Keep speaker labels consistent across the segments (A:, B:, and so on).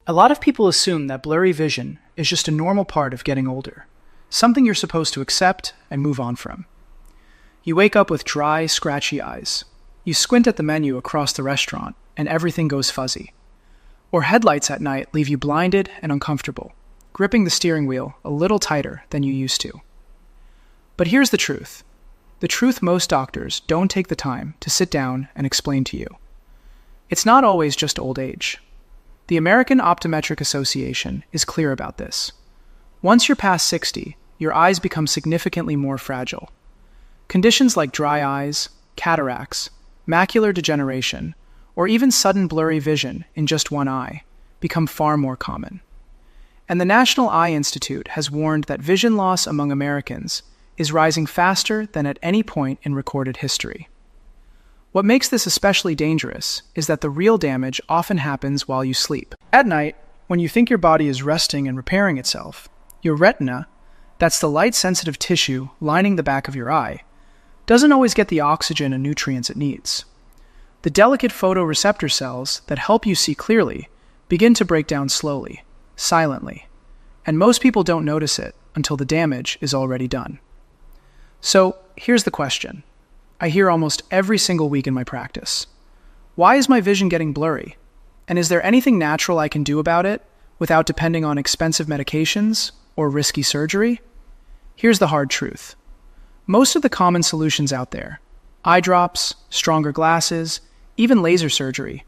A: A lot of people assume that blurry vision is just a normal part of getting older, something you're supposed to accept and move on from. You wake up with dry, scratchy eyes. You squint at the menu across the restaurant, and everything goes fuzzy. Or headlights at night leave you blinded and uncomfortable, gripping the steering wheel a little tighter than you used to. But here's the truth. The truth most doctors don't take the time to sit down and explain to you. It's not always just old age. The American Optometric Association is clear about this. Once you're past 60, your eyes become significantly more fragile. Conditions like dry eyes, cataracts, macular degeneration, or even sudden blurry vision in just one eye become far more common. And the National Eye Institute has warned that vision loss among Americans is rising faster than at any point in recorded history. What makes this especially dangerous is that the real damage often happens while you sleep. At night, when you think your body is resting and repairing itself, your retina, that's the light-sensitive tissue lining the back of your eye, doesn't always get the oxygen and nutrients it needs. The delicate photoreceptor cells that help you see clearly begin to break down slowly, silently, and most people don't notice it until the damage is already done. So, here's the question I hear almost every single week in my practice. Why is my vision getting blurry? And is there anything natural I can do about it without depending on expensive medications or risky surgery? Here's the hard truth. Most of the common solutions out there, eye drops, stronger glasses, even laser surgery,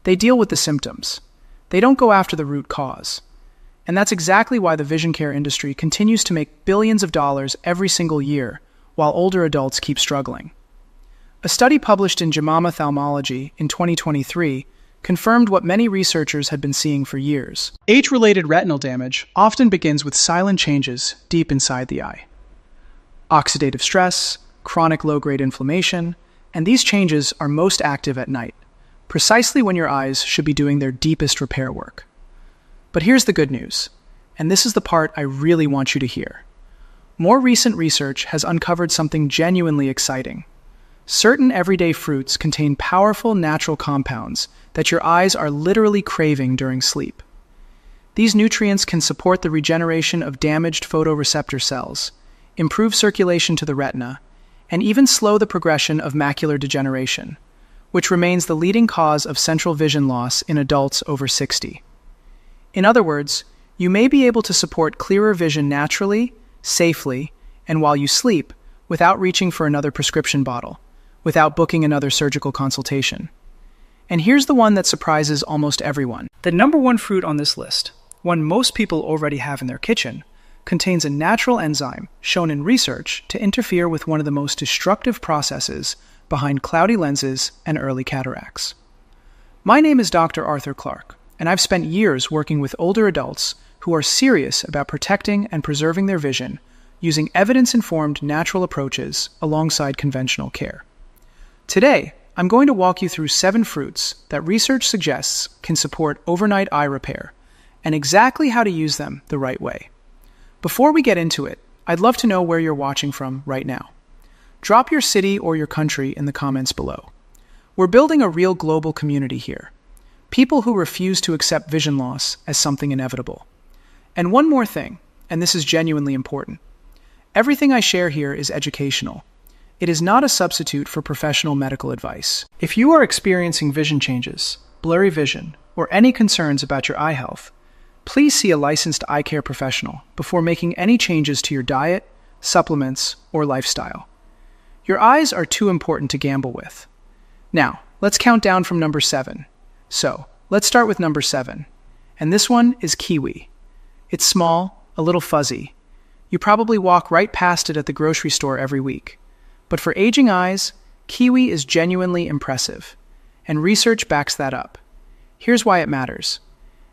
A: they deal with the symptoms. They don't go after the root cause. And that's exactly why the vision care industry continues to make billions of dollars every single year while older adults keep struggling. A study published in JAMA Ophthalmology in 2023 confirmed what many researchers had been seeing for years. Age-related retinal damage often begins with silent changes deep inside the eye. Oxidative stress, chronic low-grade inflammation, and these changes are most active at night, precisely when your eyes should be doing their deepest repair work. But here's the good news, and this is the part I really want you to hear. More recent research has uncovered something genuinely exciting. Certain everyday fruits contain powerful natural compounds that your eyes are literally craving during sleep. These nutrients can support the regeneration of damaged photoreceptor cells, improve circulation to the retina, and even slow the progression of macular degeneration, which remains the leading cause of central vision loss in adults over 60. In other words, you may be able to support clearer vision naturally, safely, and while you sleep, without reaching for another prescription bottle, without booking another surgical consultation. And here's the one that surprises almost everyone. The number one fruit on this list, one most people already have in their kitchen, contains a natural enzyme shown in research to interfere with one of the most destructive processes behind cloudy lenses and early cataracts. My name is Dr. Arthur Clark, and I've spent years working with older adults who are serious about protecting and preserving their vision using evidence-informed natural approaches alongside conventional care. Today, I'm going to walk you through 7 fruits that research suggests can support overnight eye repair, and exactly how to use them the right way. Before we get into it, I'd love to know where you're watching from right now. Drop your city or your country in the comments below. We're building a real global community here. People who refuse to accept vision loss as something inevitable. And one more thing, and this is genuinely important. Everything I share here is educational. It is not a substitute for professional medical advice. If you are experiencing vision changes, blurry vision, or any concerns about your eye health, please see a licensed eye care professional before making any changes to your diet, supplements, or lifestyle. Your eyes are too important to gamble with. Now, let's count down from number 7. So, let's start with number 7. And this one is kiwi. It's small, a little fuzzy. You probably walk right past it at the grocery store every week. But for aging eyes, kiwi is genuinely impressive, and research backs that up. Here's why it matters.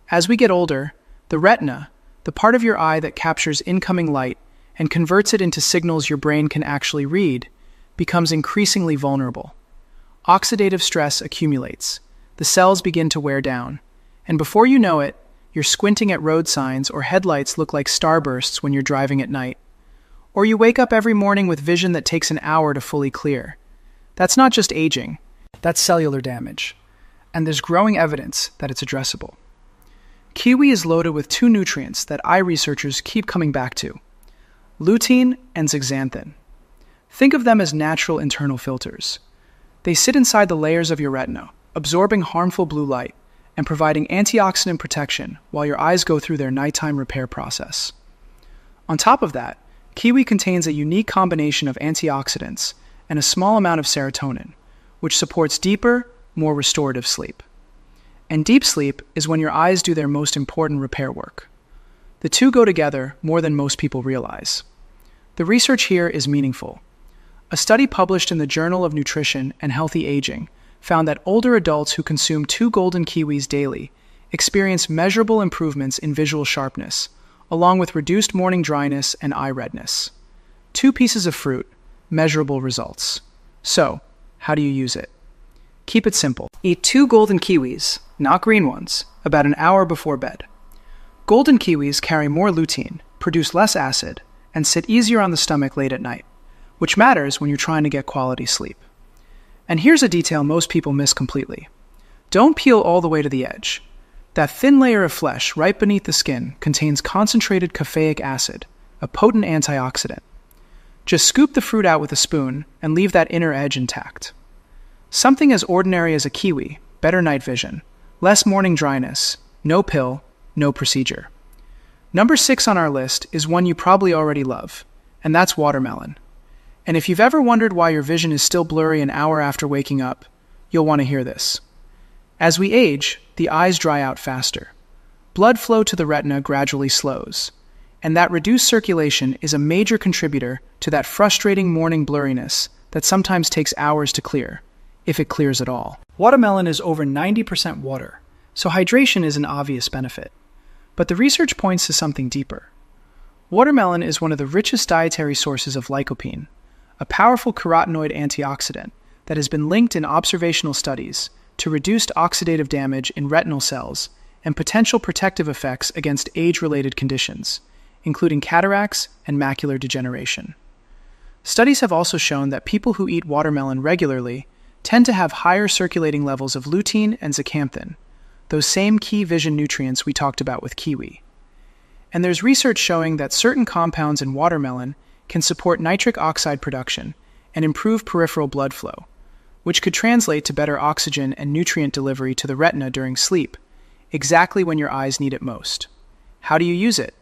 A: As we get older, the retina, the part of your eye that captures incoming light and converts it into signals your brain can actually read, becomes increasingly vulnerable. Oxidative stress accumulates, the cells begin to wear down, and before you know it, you're squinting at road signs or headlights look like starbursts when you're driving at night. Or you wake up every morning with vision that takes an hour to fully clear. That's not just aging, that's cellular damage. And there's growing evidence that it's addressable. Kiwi is loaded with two nutrients that eye researchers keep coming back to: lutein and zeaxanthin. Think of them as natural internal filters. They sit inside the layers of your retina, absorbing harmful blue light and providing antioxidant protection while your eyes go through their nighttime repair process. On top of that, kiwi contains a unique combination of antioxidants and a small amount of serotonin, which supports deeper, more restorative sleep. And deep sleep is when your eyes do their most important repair work. The two go together more than most people realize. The research here is meaningful. A study published in the Journal of Nutrition and Healthy Aging found that older adults who consume 2 golden kiwis daily experienced measurable improvements in visual sharpness, along with reduced morning dryness and eye redness. 2 pieces of fruit, measurable results. So, how do you use it? Keep it simple. Eat 2 golden kiwis, not green ones, about an hour before bed. Golden kiwis carry more lutein, produce less acid, and sit easier on the stomach late at night, which matters when you're trying to get quality sleep. And here's a detail most people miss completely. Don't peel all the way to the edge. That thin layer of flesh right beneath the skin contains concentrated caffeic acid, a potent antioxidant. Just scoop the fruit out with a spoon and leave that inner edge intact. Something as ordinary as a kiwi, better night vision, less morning dryness, no pill, no procedure. Number 6 on our list is one you probably already love, and that's watermelon. And if you've ever wondered why your vision is still blurry an hour after waking up, you'll want to hear this. As we age, the eyes dry out faster. Blood flow to the retina gradually slows, and that reduced circulation is a major contributor to that frustrating morning blurriness that sometimes takes hours to clear, if it clears at all. Watermelon is over 90% water, so hydration is an obvious benefit. But the research points to something deeper. Watermelon is one of the richest dietary sources of lycopene, a powerful carotenoid antioxidant that has been linked in observational studies to reduced oxidative damage in retinal cells and potential protective effects against age-related conditions, including cataracts and macular degeneration. Studies have also shown that people who eat watermelon regularly tend to have higher circulating levels of lutein and zeaxanthin, those same key vision nutrients we talked about with kiwi. And there's research showing that certain compounds in watermelon can support nitric oxide production and improve peripheral blood flow, which could translate to better oxygen and nutrient delivery to the retina during sleep, exactly when your eyes need it most. How do you use it?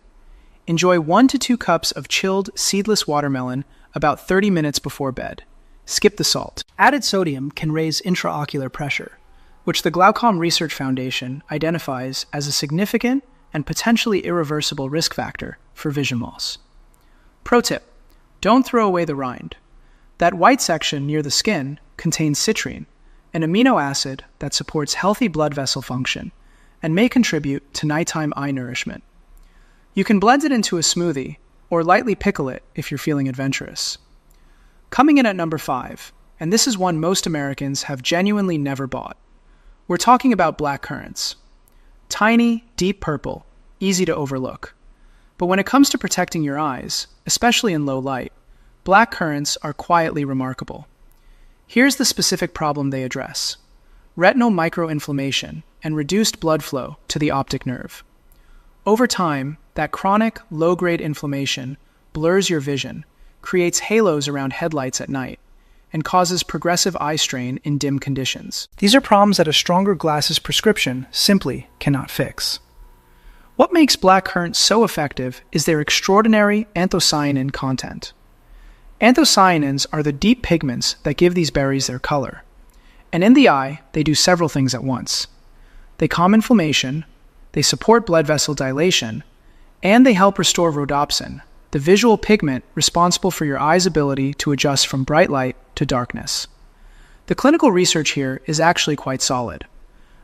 A: Enjoy 1 to 2 cups of chilled, seedless watermelon about 30 minutes before bed. Skip the salt. Added sodium can raise intraocular pressure, which the Glaucom Research Foundation identifies as a significant and potentially irreversible risk factor for vision loss. Pro tip: don't throw away the rind. That white section near the skin contains citrine, an amino acid that supports healthy blood vessel function and may contribute to nighttime eye nourishment. You can blend it into a smoothie or lightly pickle it if you're feeling adventurous. Coming in at number 5, and this is one most Americans have genuinely never bought. We're talking about black currants. Tiny, deep purple, easy to overlook. But when it comes to protecting your eyes, especially in low light, black currants are quietly remarkable. Here's the specific problem they address: retinal microinflammation and reduced blood flow to the optic nerve. Over time, that chronic, low-grade inflammation blurs your vision, creates halos around headlights at night, and causes progressive eye strain in dim conditions. These are problems that a stronger glasses prescription simply cannot fix. What makes black currants so effective is their extraordinary anthocyanin content. Anthocyanins are the deep pigments that give these berries their color. And in the eye, they do several things at once. They calm inflammation, they support blood vessel dilation, and they help restore rhodopsin, the visual pigment responsible for your eye's ability to adjust from bright light to darkness. The clinical research here is actually quite solid.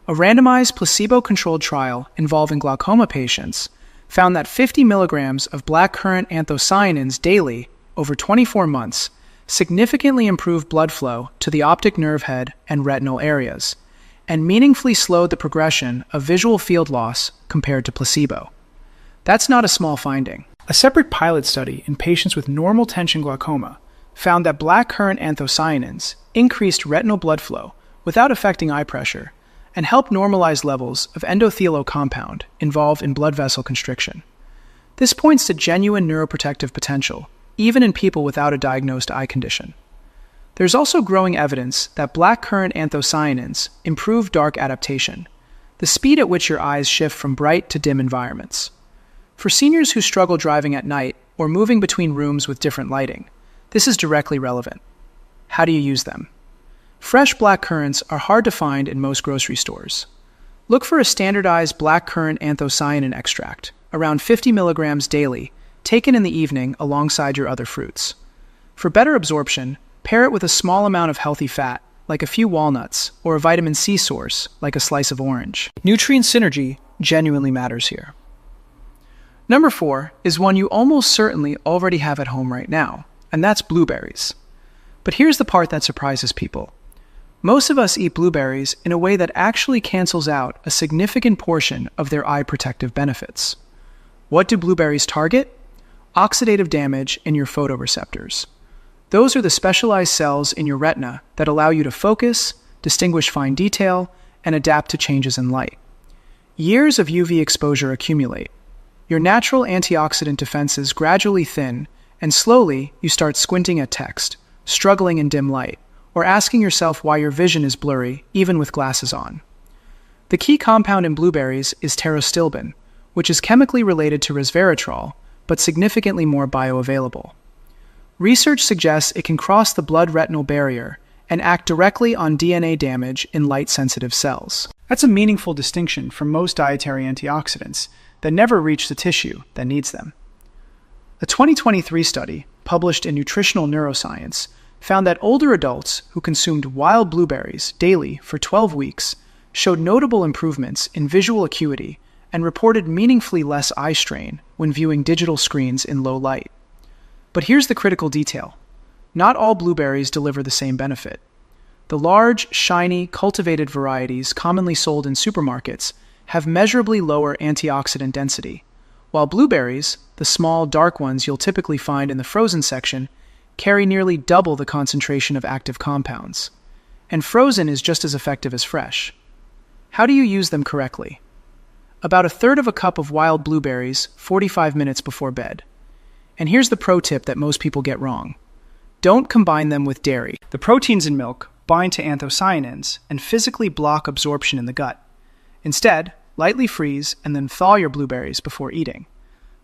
A: A randomized placebo-controlled trial involving glaucoma patients found that 50 milligrams of blackcurrant anthocyanins daily over 24 months significantly improved blood flow to the optic nerve head and retinal areas, and meaningfully slowed the progression of visual field loss compared to placebo. That's not a small finding. A separate pilot study in patients with normal tension glaucoma found that blackcurrant anthocyanins increased retinal blood flow without affecting eye pressure, and help normalize levels of endothelial compound involved in blood vessel constriction. This points to genuine neuroprotective potential, even in people without a diagnosed eye condition. There's also growing evidence that blackcurrant anthocyanins improve dark adaptation, the speed at which your eyes shift from bright to dim environments. For seniors who struggle driving at night or moving between rooms with different lighting, this is directly relevant. How do you use them? Fresh blackcurrants are hard to find in most grocery stores. Look for a standardized blackcurrant anthocyanin extract, around 50 milligrams daily, taken in the evening alongside your other fruits. For better absorption, pair it with a small amount of healthy fat, like a few walnuts, or a vitamin C source, like a slice of orange. Nutrient synergy genuinely matters here. Number 4 is one you almost certainly already have at home right now, and that's blueberries. But here's the part that surprises people. Most of us eat blueberries in a way that actually cancels out a significant portion of their eye protective benefits. What do blueberries target? Oxidative damage in your photoreceptors. Those are the specialized cells in your retina that allow you to focus, distinguish fine detail, and adapt to changes in light. Years of UV exposure accumulate. Your natural antioxidant defenses gradually thin, and slowly you start squinting at text, struggling in dim light, or asking yourself why your vision is blurry, even with glasses on. The key compound in blueberries is pterostilbin, which is chemically related to resveratrol, but significantly more bioavailable. Research suggests it can cross the blood-retinal barrier and act directly on DNA damage in light-sensitive cells. That's a meaningful distinction from most dietary antioxidants that never reach the tissue that needs them. A 2023 study, published in Nutritional Neuroscience, found that older adults who consumed wild blueberries daily for 12 weeks showed notable improvements in visual acuity and reported meaningfully less eye strain when viewing digital screens in low light. But here's the critical detail. Not all blueberries deliver the same benefit. The large, shiny, cultivated varieties commonly sold in supermarkets have measurably lower antioxidant density, while blueberries, the small, dark ones you'll typically find in the frozen section, carry nearly double the concentration of active compounds. And frozen is just as effective as fresh. How do you use them correctly? About a third of a cup of wild blueberries 45 minutes before bed. And here's the pro tip that most people get wrong. Don't combine them with dairy. The proteins in milk bind to anthocyanins and physically block absorption in the gut. Instead, lightly freeze and then thaw your blueberries before eating.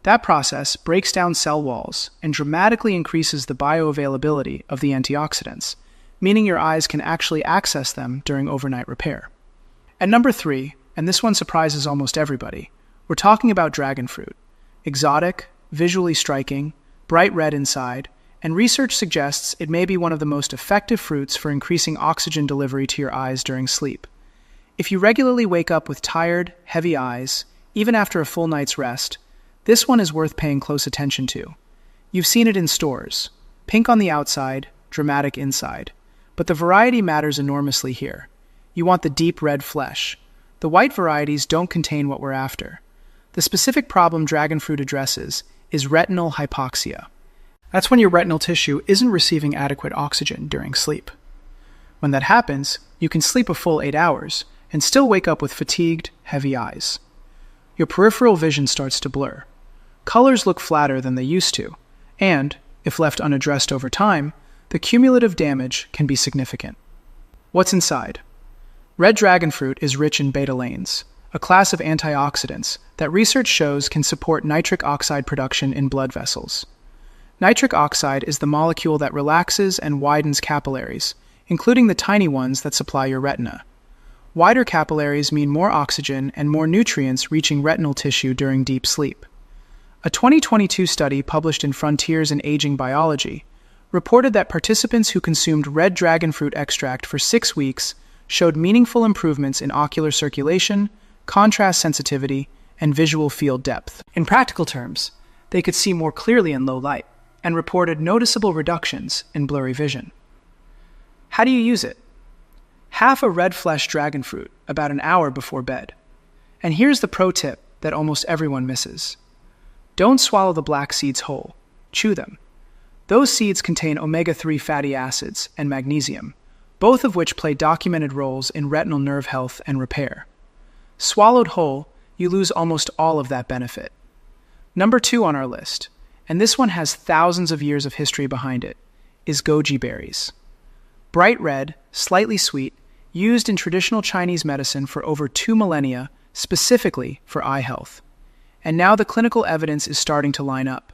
A: That process breaks down cell walls and dramatically increases the bioavailability of the antioxidants, meaning your eyes can actually access them during overnight repair. And number 3, and this one surprises almost everybody, we're talking about dragon fruit. Exotic, visually striking, bright red inside, and research suggests it may be one of the most effective fruits for increasing oxygen delivery to your eyes during sleep. If you regularly wake up with tired, heavy eyes, even after a full night's rest, this one is worth paying close attention to. You've seen it in stores. Pink on the outside, dramatic inside. But the variety matters enormously here. You want the deep red flesh. The white varieties don't contain what we're after. The specific problem dragon fruit addresses is retinal hypoxia. That's when your retinal tissue isn't receiving adequate oxygen during sleep. When that happens, you can sleep a full 8 hours and still wake up with fatigued, heavy eyes. Your peripheral vision starts to blur. Colors look flatter than they used to, and, if left unaddressed over time, the cumulative damage can be significant. What's inside? Red dragon fruit is rich in betalains, a class of antioxidants that research shows can support nitric oxide production in blood vessels. Nitric oxide is the molecule that relaxes and widens capillaries, including the tiny ones that supply your retina. Wider capillaries mean more oxygen and more nutrients reaching retinal tissue during deep sleep. A 2022 study published in Frontiers in Aging Biology reported that participants who consumed red dragon fruit extract for 6 weeks showed meaningful improvements in ocular circulation, contrast sensitivity, and visual field depth. In practical terms, they could see more clearly in low light and reported noticeable reductions in blurry vision. How do you use it? Half a red flesh dragon fruit about an hour before bed. And here's the pro tip that almost everyone misses. Don't swallow the black seeds whole. Chew them. Those seeds contain omega-3 fatty acids and magnesium, both of which play documented roles in retinal nerve health and repair. Swallowed whole, you lose almost all of that benefit. Number 2 on our list, and this one has thousands of years of history behind it, is goji berries. Bright red, slightly sweet, used in traditional Chinese medicine for over 2 millennia, specifically for eye health. And now the clinical evidence is starting to line up.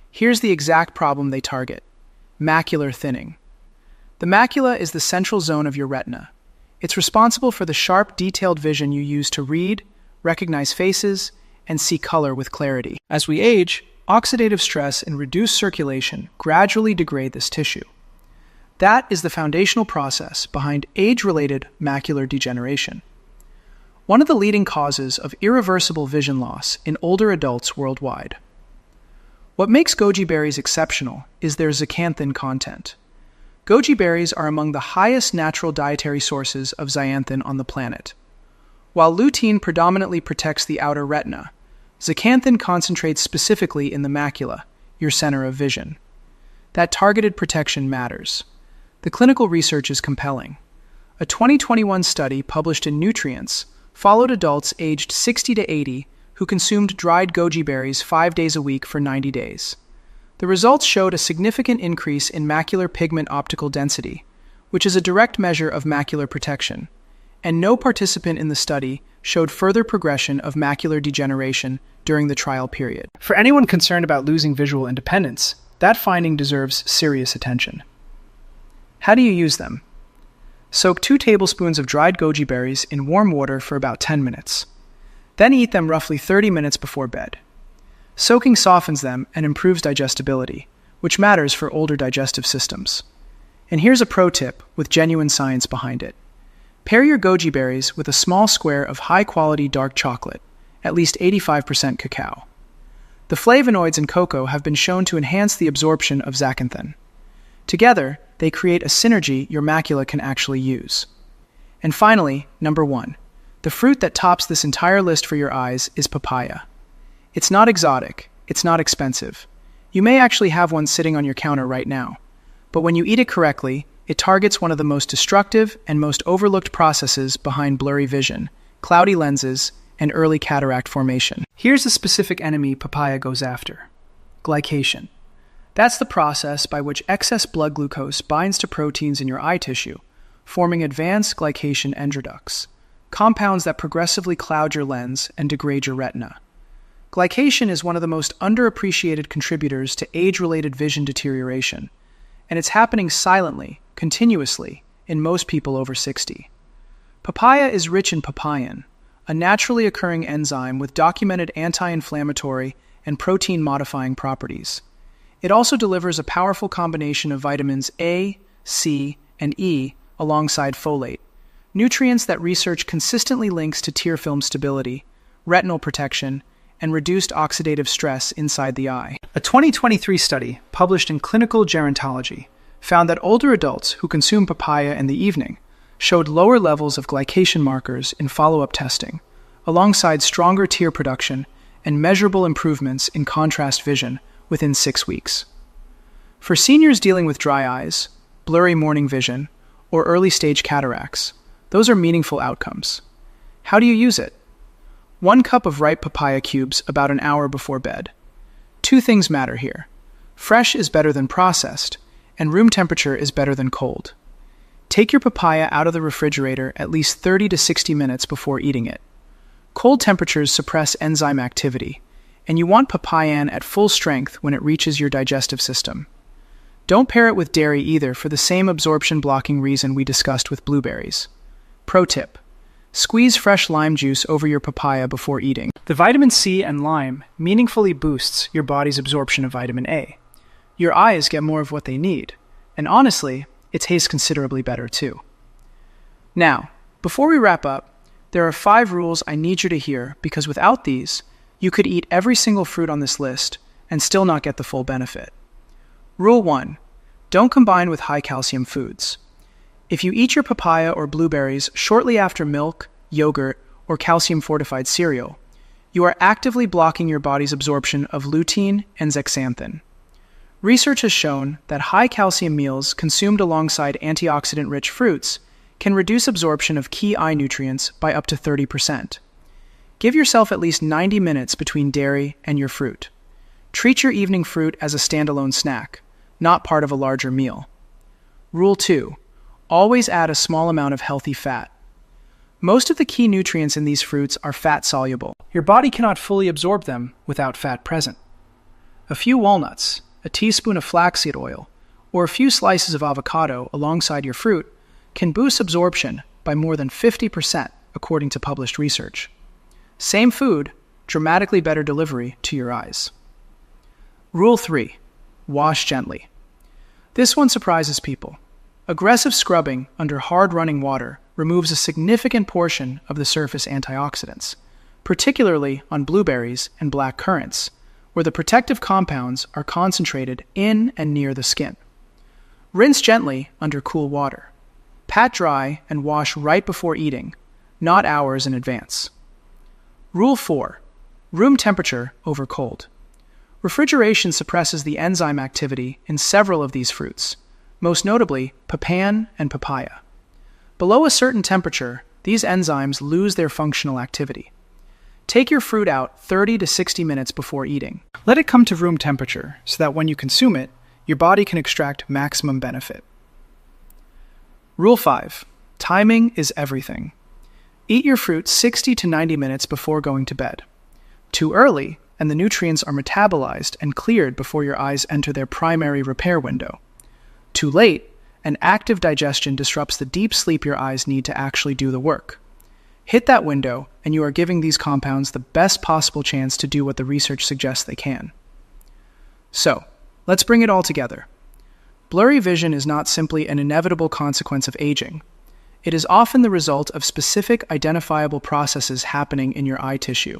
A: Here's the exact problem they target: macular thinning. The macula is the central zone of your retina. It's responsible for the sharp, detailed vision you use to read, recognize faces, and see color with clarity. As we age, oxidative stress and reduced circulation gradually degrade this tissue. That is the foundational process behind age-related macular degeneration. One of the leading causes of irreversible vision loss in older adults worldwide. What makes goji berries exceptional is their zeaxanthin content. Goji berries are among the highest natural dietary sources of zeaxanthin on the planet. While lutein predominantly protects the outer retina, zeaxanthin concentrates specifically in the macula, your center of vision. That targeted protection matters. The clinical research is compelling. A 2021 study published in Nutrients followed adults aged 60 to 80 who consumed dried goji berries 5 days a week for 90 days. The results showed a significant increase in macular pigment optical density, which is a direct measure of macular protection, and no participant in the study showed further progression of macular degeneration during the trial period. For anyone concerned about losing visual independence, that finding deserves serious attention. How do you use them? Soak 2 tablespoons of dried goji berries in warm water for about 10 minutes. Then eat them roughly 30 minutes before bed. Soaking softens them and improves digestibility, which matters for older digestive systems. And here's a pro tip with genuine science behind it. Pair your goji berries with a small square of high-quality dark chocolate, at least 85% cacao. The flavonoids in cocoa have been shown to enhance the absorption of zeaxanthin. Together, they create a synergy your macula can actually use. And finally, number 1. The fruit that tops this entire list for your eyes is papaya. It's not exotic, it's not expensive. You may actually have one sitting on your counter right now. But when you eat it correctly, it targets one of the most destructive and most overlooked processes behind blurry vision, cloudy lenses, and early cataract formation. Here's the specific enemy papaya goes after: glycation. That's the process by which excess blood glucose binds to proteins in your eye tissue, forming advanced glycation endoducts, compounds that progressively cloud your lens and degrade your retina. Glycation is one of the most underappreciated contributors to age-related vision deterioration, and it's happening silently, continuously, in most people over 60. Papaya is rich in papain, a naturally occurring enzyme with documented anti-inflammatory and protein-modifying properties. It also delivers a powerful combination of vitamins A, C, and E alongside folate, nutrients that research consistently links to tear film stability, retinal protection, and reduced oxidative stress inside the eye. A 2023 study published in Clinical Gerontology found that older adults who consume papaya in the evening showed lower levels of glycation markers in follow-up testing, alongside stronger tear production and measurable improvements in contrast vision within 6 weeks. For seniors dealing with dry eyes, blurry morning vision, or early-stage cataracts, those are meaningful outcomes. How do you use it? 1 cup of ripe papaya cubes about an hour before bed. 2 things matter here. Fresh is better than processed, and room temperature is better than cold. Take your papaya out of the refrigerator at least 30 to 60 minutes before eating it. Cold temperatures suppress enzyme activity, and you want papayan at full strength when it reaches your digestive system. Don't pair it with dairy either for the same absorption-blocking reason we discussed with blueberries. Pro tip: squeeze fresh lime juice over your papaya before eating. The vitamin C and lime meaningfully boosts your body's absorption of vitamin A. Your eyes get more of what they need, and honestly, it tastes considerably better too. Now, before we wrap up, there are 5 rules I need you to hear, because without these, you could eat every single fruit on this list and still not get the full benefit. Rule 1. Don't combine with high-calcium foods. If you eat your papaya or blueberries shortly after milk, yogurt, or calcium-fortified cereal, you are actively blocking your body's absorption of lutein and zeaxanthin. Research has shown that high calcium meals consumed alongside antioxidant-rich fruits can reduce absorption of key eye nutrients by up to 30%. Give yourself at least 90 minutes between dairy and your fruit. Treat your evening fruit as a standalone snack, not part of a larger meal. Rule 2. Always add a small amount of healthy fat. Most of the key nutrients in these fruits are fat-soluble. Your body cannot fully absorb them without fat present. A few walnuts, a teaspoon of flaxseed oil, or a few slices of avocado alongside your fruit can boost absorption by more than 50%, according to published research. Same food, dramatically better delivery to your eyes. Rule 3. Wash gently. This one surprises people. Aggressive scrubbing under hard running water removes a significant portion of the surface antioxidants, particularly on blueberries and black currants, where the protective compounds are concentrated in and near the skin. Rinse gently under cool water. Pat dry and wash right before eating, not hours in advance. Rule 4. Room temperature over cold. Refrigeration suppresses the enzyme activity in several of these fruits, most notably pecan and papaya. Below a certain temperature, these enzymes lose their functional activity. Take your fruit out 30 to 60 minutes before eating. Let it come to room temperature so that when you consume it, your body can extract maximum benefit. Rule 5. Timing is everything. Eat your fruit 60 to 90 minutes before going to bed. Too early, and the nutrients are metabolized and cleared before your eyes enter their primary repair window. Too late, and active digestion disrupts the deep sleep your eyes need to actually do the work. Hit that window, and you are giving these compounds the best possible chance to do what the research suggests they can. So, let's bring it all together. Blurry vision is not simply an inevitable consequence of aging. It is often the result of specific identifiable processes happening in your eye tissue.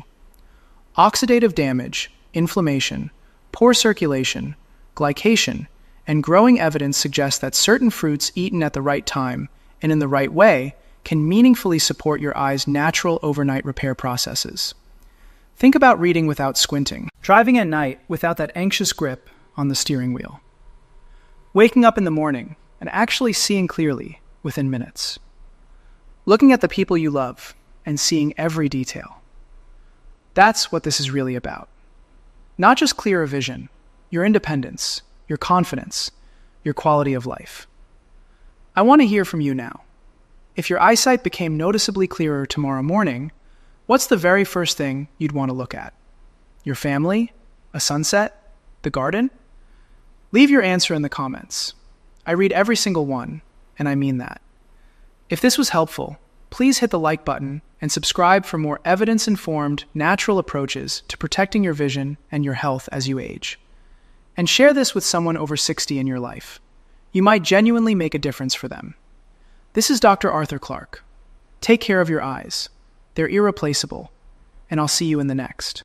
A: Oxidative damage, inflammation, poor circulation, glycation, and growing evidence suggests that certain fruits eaten at the right time and in the right way can meaningfully support your eye's natural overnight repair processes. Think about reading without squinting, driving at night without that anxious grip on the steering wheel, waking up in the morning and actually seeing clearly within minutes, looking at the people you love and seeing every detail. That's what this is really about. Not just clearer vision, your independence, your confidence, your quality of life. I want to hear from you now. If your eyesight became noticeably clearer tomorrow morning, what's the very first thing you'd want to look at? Your family? A sunset? The garden? Leave your answer in the comments. I read every single one, and I mean that. If this was helpful, please hit the like button and subscribe for more evidence-informed, natural approaches to protecting your vision and your health as you age. And share this with someone over 60 in your life. You might genuinely make a difference for them. This is Dr. Arthur Clark. Take care of your eyes. They're irreplaceable, and I'll see you in the next.